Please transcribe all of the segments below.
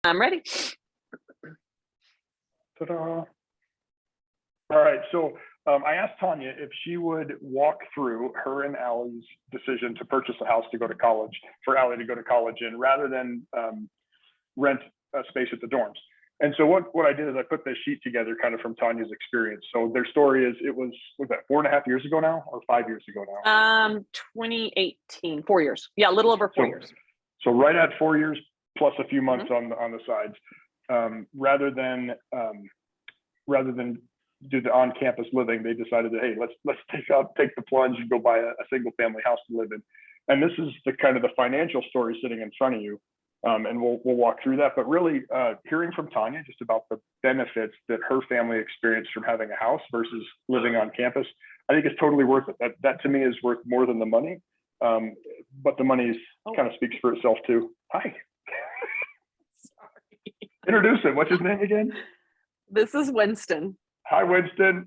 I'm ready. Ta-da. All right, so I asked Tonia if she would walk through her and Allie's decision to purchase a house to go to college, for Allie to go to college in, rather than rent a space at the dorms. And so what I did is I put this sheet together kind of from Tonia's experience. So their story is, was that 4.5 years ago now, or 5 years ago now? 2018, 4 years. Yeah, a little over 4 years. So right at 4 years plus a few months on the sides. Rather than do the on-campus living, they decided that, hey, let's take the plunge and go buy a single family house to live in. And this is the kind of the financial story sitting in front of you. And we'll walk through that, but really hearing from Tonia just about the benefits that her family experienced from having a house versus living on campus, I think it's totally worth it. That to me is worth more than the money, but the money kind of speaks for itself too. Hi. Sorry. Introduce him. What's his name again? This is Winston. Hi, Winston.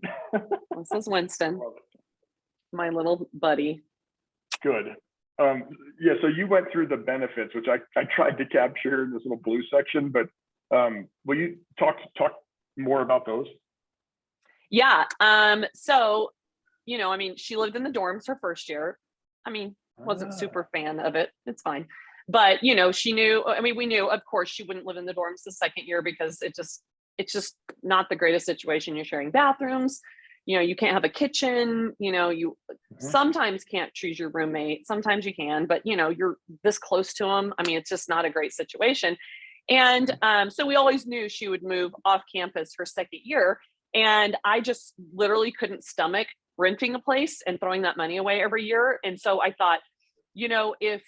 This is Winston, my little buddy. Good. Yeah, so you went through the benefits, which I tried to capture in this little blue section, but will you talk more about those? Yeah. So, I mean, she lived in the dorms her first year. I mean, wasn't super fan of it. It's fine. But, she knew, we knew, of course, she wouldn't live in the dorms the second year because it's just not the greatest situation. You're sharing bathrooms. You can't have a kitchen, you sometimes can't choose your roommate. Sometimes you can, but you're this close to them. I mean, it's just not a great situation. And so we always knew she would move off campus her second year. And I just literally couldn't stomach renting a place and throwing that money away every year. And so I thought, if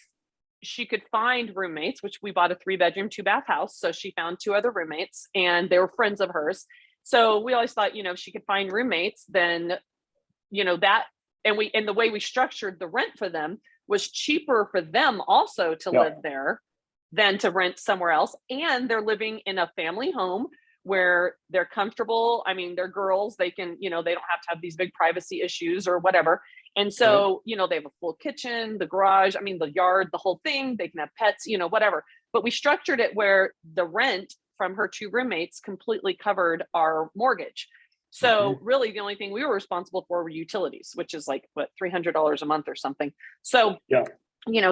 she could find roommates, which we bought a 3-bedroom, 2-bath house. So she found 2 other roommates and they were friends of hers. So we always thought, if she could find roommates, then, that, and the way we structured the rent for them was cheaper for them also to live there than to rent somewhere else. And they're living in a family home where they're comfortable. I mean, they're girls, they can, they don't have to have these big privacy issues or whatever. And so, they have a full kitchen, the garage, the yard, the whole thing, they can have pets, whatever. But we structured it where the rent from her 2 roommates completely covered our mortgage. So really the only thing we were responsible for were utilities, which is like what, $300 a month or something. So,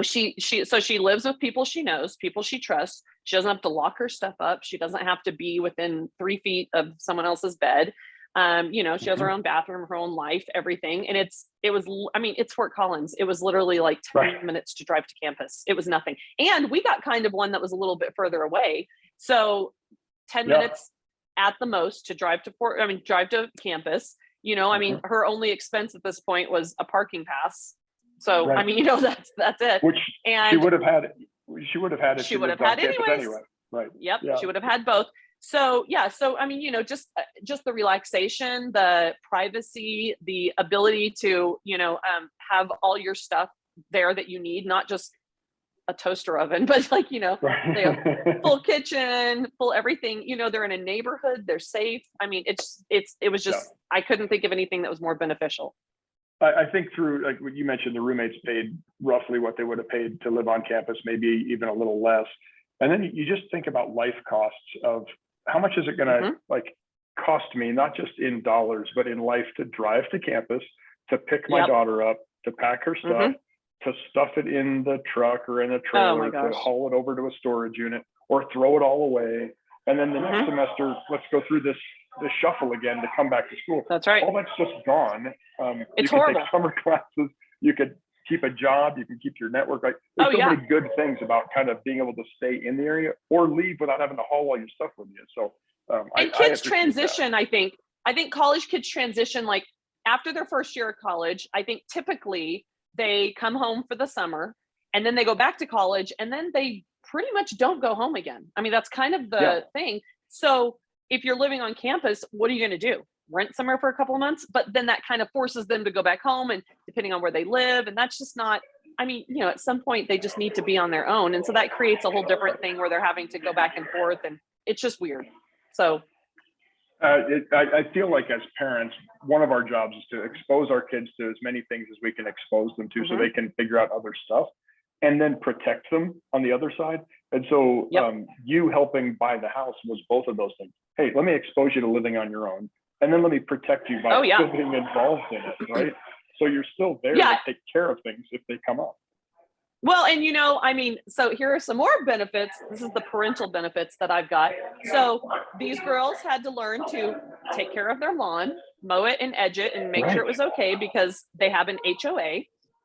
she lives with people she knows, people she trusts. She doesn't have to lock her stuff up. She doesn't have to be within 3 feet of someone else's bed. She has her own bathroom, her own life, everything. And it's Fort Collins. It was literally like 10 minutes to drive to campus. It was nothing. And we got kind of one that was a little bit further away. So 10 minutes at the most to drive to campus. Her only expense at this point was a parking pass. So, that's it. Which and she would have had it. She would have had it. She would have had anyways. Anyway. Right. Yep. Yeah. She would have had both. So, just the relaxation, the privacy, the ability to, have all your stuff there that you need, not just a toaster oven, but they have full kitchen, full everything, they're in a neighborhood, they're safe. It was just, I couldn't think of anything that was more beneficial. I think through, like what you mentioned, the roommates paid roughly what they would have paid to live on campus, maybe even a little less. And then you just think about life costs of how much is it going to cost me, not just in dollars, but in life, to drive to campus, to pick my daughter up, to pack her stuff, to stuff it in the truck or in a trailer, to haul it over to a storage unit or throw it all away. And then the next semester, let's go through this shuffle again to come back to school. That's right. All that's just gone. It's you horrible. Take summer classes. You could keep a job. You can keep your network. Like, there's so many good things about kind of being able to stay in the area or leave without having to haul all your stuff with you. So kids transition. I think college kids transition like after their first year of college. I think typically they come home for the summer and then they go back to college and then they pretty much don't go home again. That's kind of the thing. So if you're living on campus, what are you going to do? Rent somewhere for a couple of months? But then that kind of forces them to go back home, and depending on where they live. And that's just not, at some point they just need to be on their own. And so that creates a whole different thing where they're having to go back and forth, and it's just weird. So I feel like as parents, one of our jobs is to expose our kids to as many things as we can expose them to so they can figure out other stuff, and then protect them on the other side. And so Yep. you helping buy the house was both of those things. Hey, let me expose you to living on your own. And then let me protect you by still being involved in it, right? So you're still there to take care of things if they come up. Well, and I mean, so here are some more benefits. This is the parental benefits that I've got. So these girls had to learn to take care of their lawn, mow it and edge it and make sure it was okay because they have an HOA.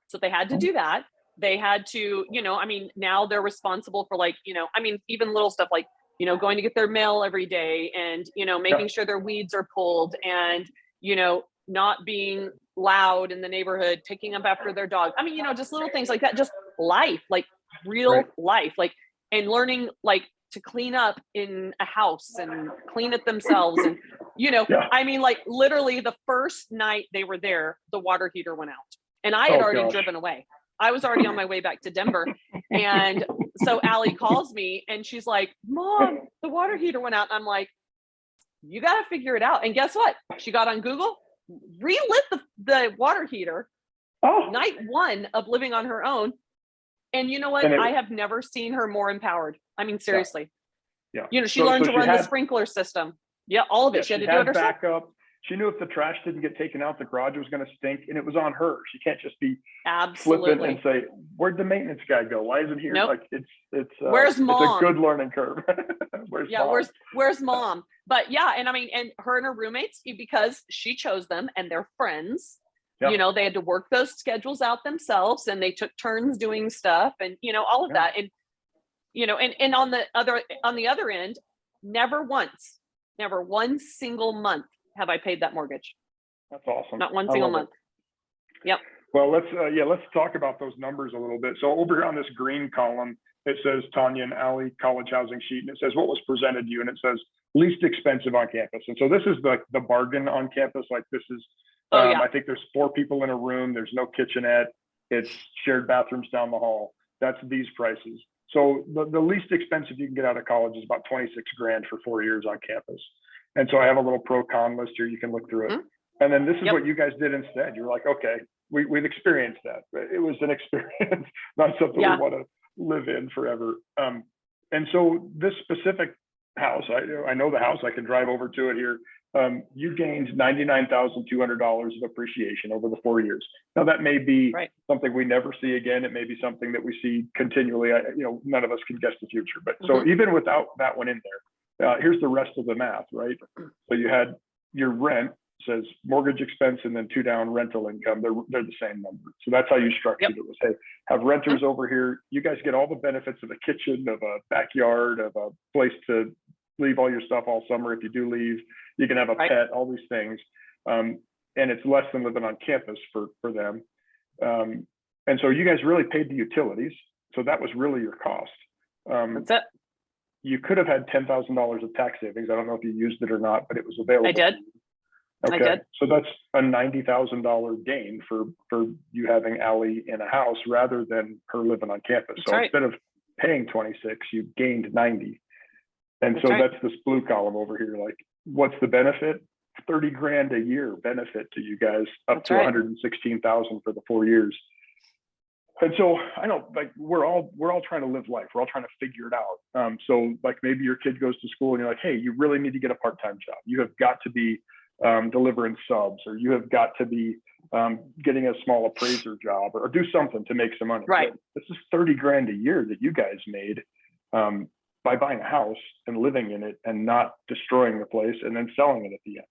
So they had to do that. They had to, I mean, now they're responsible for I mean, even little stuff like, going to get their mail every day and, making sure their weeds are pulled and, not being loud in the neighborhood, picking up after their dog. I mean, just little things like that, just life, like real life, and learning to clean up in a house and clean it themselves. And, I mean, literally the first night they were there, the water heater went out and I had already driven away. I was already on my way back to Denver. And so Allie calls me and she's like, Mom, the water heater went out. And I'm like, you got to figure it out. And guess what? She got on Google, relit the water heater night one of living on her own. And you know what? I have never seen her more empowered. I mean, seriously. She learned to run the sprinkler system. Yeah, all of it. She had to do it herself. Backup. She knew if the trash didn't get taken out, the garage was going to stink, and it was on her. She can't just be flipping and say, "Where'd the maintenance guy go? Why isn't he here?" Nope. It's where's mom? It's a good learning curve. Where's mom? But and I mean, and her and her roommates, because she chose them and they're friends. Yep. They had to work those schedules out themselves, and they took turns doing stuff, and all of that, and and on the other end, never one single month have I paid that mortgage. That's awesome. Not one single month. Yep. Well, let's talk about those numbers a little bit. So over here on this green column, it says Tonia and Allie college housing sheet, and it says what was presented to you, and it says least expensive on campus. And so this is the bargain on campus. Like this is, I think there's 4 people in a room. There's no kitchenette. It's shared bathrooms down the hall. That's these prices. So the least expensive you can get out of college is about 26 grand for 4 years on campus. And so I have a little pro con list here. You can look through it. Mm-hmm. And then this is what you guys did instead. You were like, okay, we've experienced that. It was an experience, not something we want to live in forever. And so this specific house, I know the house, I can drive over to it here. You gained $99,200 of appreciation over the 4 years. Now that may be something we never see again. It may be something that we see continually. None of us can guess the future, but so even without that one in there, here's the rest of the math, right? So you had your rent, says mortgage expense, and then 2 down rental income. They're the same number. So that's how you structured it. Was, hey, have renters over here. You guys get all the benefits of a kitchen, of a backyard, of a place to leave all your stuff all summer. If you do leave, you can have a pet, all these things. And it's less than living on campus for them. And so you guys really paid the utilities. So that was really your cost. That's it. You could have had $10,000 of tax savings. I don't know if you used it or not, but it was available. I did. Okay. I did. So that's a $90,000 gain for you having Allie in a house rather than her living on campus. That's so instead of paying 26, you gained 90. And so that's this blue column over here. Like, what's the benefit? 30 grand a year benefit to you guys, up to 116,000 for the 4 years. And so I know, like, we're all trying to live life. We're all trying to figure it out. So like maybe your kid goes to school and you're like, hey, you really need to get a part-time job. You have got to be delivering subs, or you have got to be getting a small appraiser job, or do something to make some money. Right. But this is 30 grand a year that you guys made by buying a house and living in it and not destroying the place and then selling it at the end.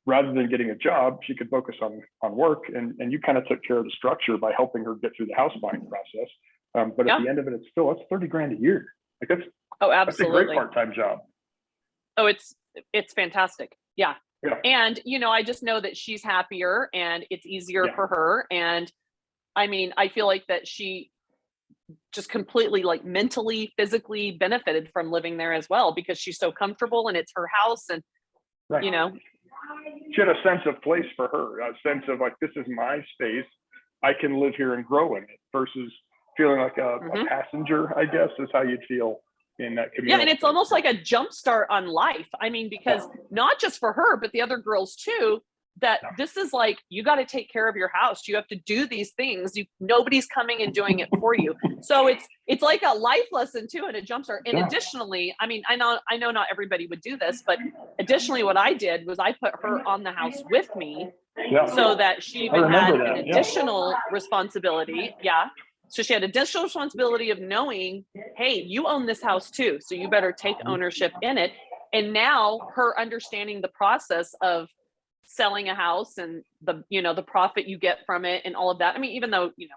Rather than getting a job, she could focus on work, and you kind of took care of the structure by helping her get through the house buying process. But at the end of it, that's 30 grand a year. Like that's absolutely. That's a great part-time job. Oh, it's fantastic. Yeah. And I just know that she's happier and it's easier for her. And I mean, I feel like that she just completely, like, mentally, physically benefited from living there as well, because she's so comfortable and it's her house, and she had a sense of place for her, a sense of like, this is my space. I can live here and grow in it, versus feeling like a passenger, I guess, is how you'd feel in that community. Yeah, and it's almost like a jump start on life. I mean, because not just for her, but the other girls too, that Yeah. this is like, you got to take care of your house. You have to do these things. Nobody's coming and doing it for you. So it's like a life lesson too, and a jumpstart. And Yeah. additionally, I mean, I know not everybody would do this, but additionally, what I did was I put her on the house with me, Yeah. so that she even had remember that, an yeah. additional responsibility. Yeah. So she had additional responsibility of knowing, hey, you own this house too, so you better take ownership in it. And now her understanding the process of selling a house and the, you know, the profit you get from it and all of that. I mean, even though, you know,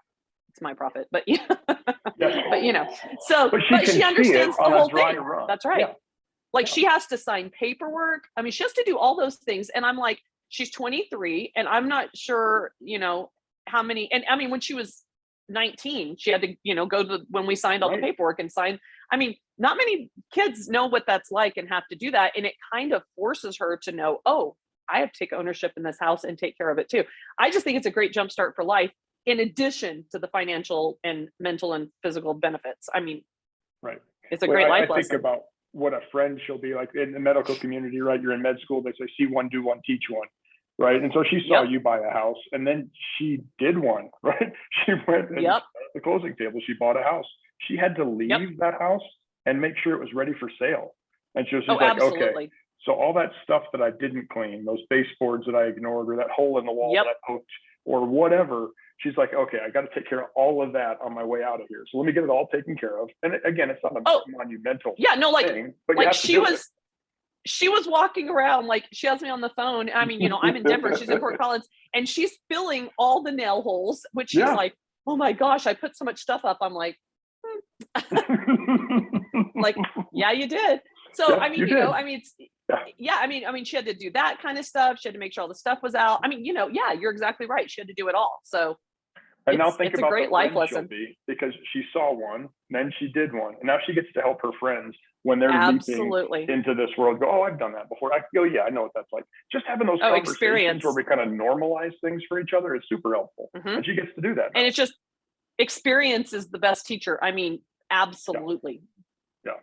it's my profit, but yeah, Yeah. but you know, so, But but she she can see it understands the on a whole dry thing. run. That's right. Yeah. Like she has to sign paperwork. I mean, she has to do all those things. And I'm like, she's 23 and I'm not sure, you know, how many, and I mean, when she was 19, she had to, you know, go to when we signed all the Right. paperwork and sign. I mean, not many kids know what that's like and have to do that. And it kind of forces her to know, oh, I have to take ownership in this house and take care of it too. I just think it's a great jumpstart for life, in addition to the financial and mental and physical benefits. I mean, Right. it's a Well, great I life lesson. think about what a friend she'll be like in the medical community, right? You're in med school, they say, see one, do one, teach one, right? And so she saw Yep. you buy a house and then she did one, right? She went and Yep. at the closing table, she bought a house. She had to leave Yep. that house and make sure it was ready for sale. And she's Oh, like, okay, absolutely. so all that stuff that I didn't clean, those baseboards that I ignored, or that hole in the wall Yep. that I poked, or whatever, she's like, okay, I got to take care of all of that on my way out of here. So let me get it all taken care of. And again, it's not a Oh, monumental yeah, no, like, thing, but you like have to do it. she was walking around, like she has me on the phone. I mean, you know, I'm in Denver, she's in Fort Collins, and she's filling all the nail holes, which she's Yeah. like, oh my gosh, I put so much stuff up. I'm like, like, yeah, you did. So, Yeah, I mean, you you know, did. I mean, it's, Yeah. yeah, I mean, she had to do that kind of stuff. She had to make sure all the stuff was out. I mean, you know, yeah, you're exactly right. She had to do it all. So And now think it's a about great the life friend she'll lesson. be, because she saw one, then she did one, and now she gets to help her friends when they're Absolutely. leaping into this world. Go, oh, I've done that before. I go, yeah, I know what that's like. Just having those Oh, conversations experience. where we kind of normalize things for each other is super helpful, Mhm. and she gets to do that. And now. it's just, experience is the best teacher. I mean, absolutely. Yeah.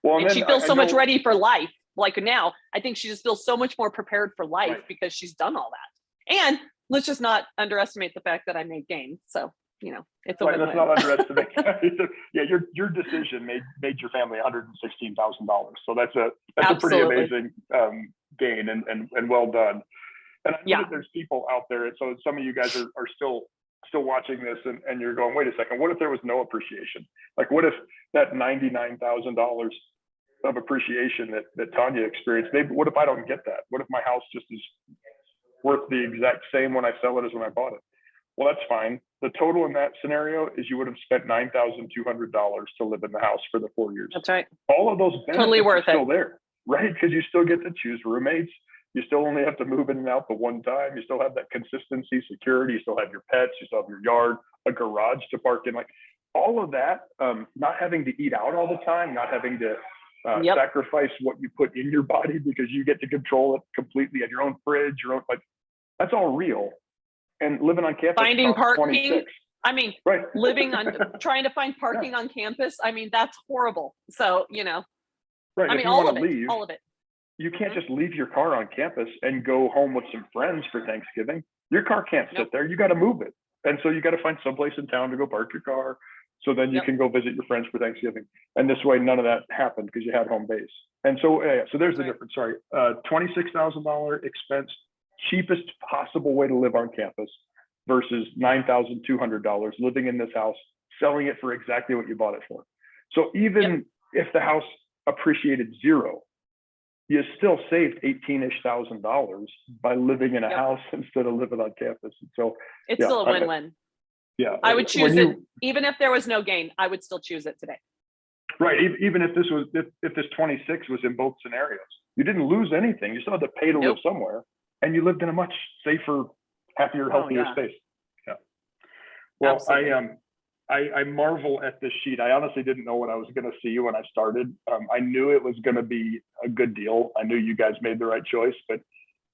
Well, And then she feels I so much know- ready for life. Like now, I think she just feels so much more prepared for life Right. because she's done all that. And let's just not underestimate the fact that I made gain. So, you know, it's a Right, win-win. let's not underestimate. Yeah, your decision made your family $116,000. So that's a pretty Absolutely. amazing gain and well done. And I know Yeah. that there's people out there. So some of you guys are still watching this and you're going, wait a second, what if there was no appreciation? Like what if that $99,000 of appreciation that Tonia experienced, maybe what if I don't get that? What if my house just is worth the exact same when I sell it as when I bought it? Well, that's fine. The total in that scenario is you would have spent $9,200 to live in the house for the 4 years. That's right. All of those benefits Totally worth are still it. there, right? Because you still get to choose roommates. You still only have to move in and out the one time. You still have that consistency, security. You still have your pets. You still have your yard, a garage to park in. Like all of that, not having to eat out all the time, not having to Yep. sacrifice what you put in your body because you get to control it completely at your own fridge, your own, like that's all real. And living on campus, Finding costs parking. 26. I mean, Right. living on, trying to find parking on campus. I mean, that's horrible. So, you know, Right. I If mean, you all want of to it, leave, all of it. you can't Mhm. just leave your car on campus and go home with some friends for Thanksgiving. Your car can't sit Nope. there. You got to move it. And so you got to find someplace in town to go park your car. So then you Yep. can go visit your friends for Thanksgiving. And this way, none of that happened because you had home base. And so, so there's the Right. difference. Sorry. $26,000 expense, cheapest possible way to live on campus versus $9,200 living in this house, selling it for exactly what you bought it for. So even if the house appreciated zero, you still saved $18,000 by living in a Yep. house instead of living on campus. And so, It's yeah, still a win-win. yeah, I would when choose you- it. Even if there was no gain, I would still choose it today. Right. Even if this 26 was in both scenarios, you didn't lose anything. You still had to pay to live Nope. somewhere, and you lived in a much safer, happier, healthier yeah. space. Yeah. Well, Absolutely. I marvel at this sheet. I honestly didn't know what I was going to see when I started. I knew it was going to be a good deal. I knew you guys made the right choice, but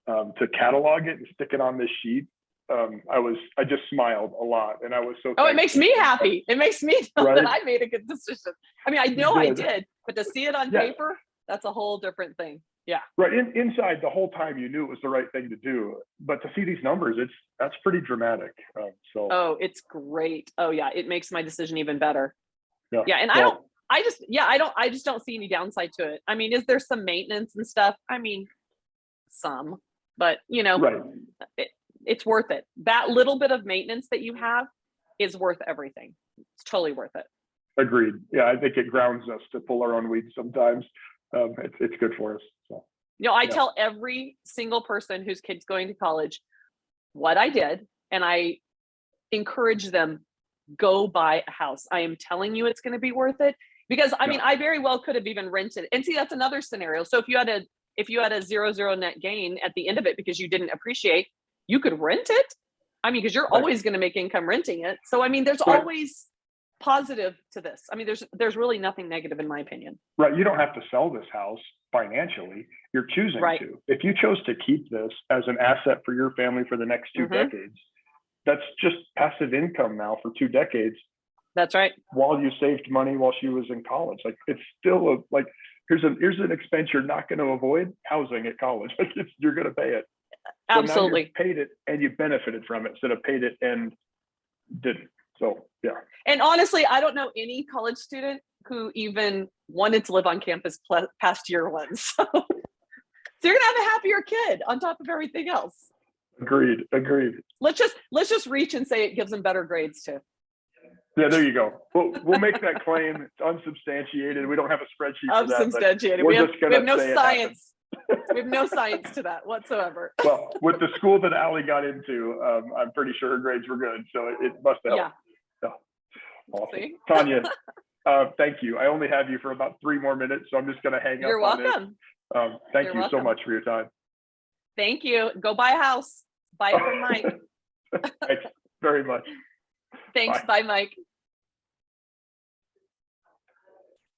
to catalog it and stick it on this sheet, I just smiled a lot, and I was so. Oh, it makes me thankful. happy. It makes me know Right? that I made a good decision. I mean, I know I did. did, but to see it on Yeah. paper, that's a whole different thing. Right. Inside the whole time you knew it was the right thing to do, but to see these numbers, that's pretty dramatic. So. Oh, it's great. Oh yeah. It makes my decision even better. Yeah. Yeah. And Well, I just don't see any downside to it. I mean, is there some maintenance and stuff? I mean, some, but right. it's worth it. That little bit of maintenance that you have is worth everything. It's totally worth it. Agreed. Yeah. I think it grounds us to pull our own weeds sometimes. It's good for us. So. I Yeah. tell every single person whose kid's going to college what I did, and I encourage them, go buy a house. I am telling you it's going to be worth it, because I mean, I very well could have even rented. And see, that's another scenario. So if you had a 0 net gain at the end of it because you didn't appreciate, you could rent it. I mean, because you're always going to make income renting it. So I mean, there's always positive to this. I mean, there's really nothing negative in my opinion. Right. You don't have to sell this house financially. You're choosing to. If you chose to keep this as an asset for your family for the next 2 decades, that's just passive income now for 2 decades. That's right. While you saved money while she was in college, like it's still here's an expense you're not going to avoid: housing at college. Like you're going to pay it. Absolutely. So now you paid it and you benefited from it instead of paid it and didn't. So yeah. And honestly, I don't know any college student who even wanted to live on campus past year one. So you're gonna have a happier kid on top of everything else. Agreed. Let's just reach and say it gives them better grades too. Yeah, there you go. We'll make that claim. It's unsubstantiated. We don't have a spreadsheet for that. Unsubstantiated. We have no science. We have no science to that whatsoever. Well, with the school that Allie got into, I'm pretty sure her grades were good, so it must have helped. Yeah. Awesome. See? Tonia, thank you. I only have you for about 3 more minutes, so I'm just going to hang up. You're welcome. Thank you so much for your time. Thank you. Go buy a house. Buy it from Mike. Thanks very much. Thanks. Bye, Mike.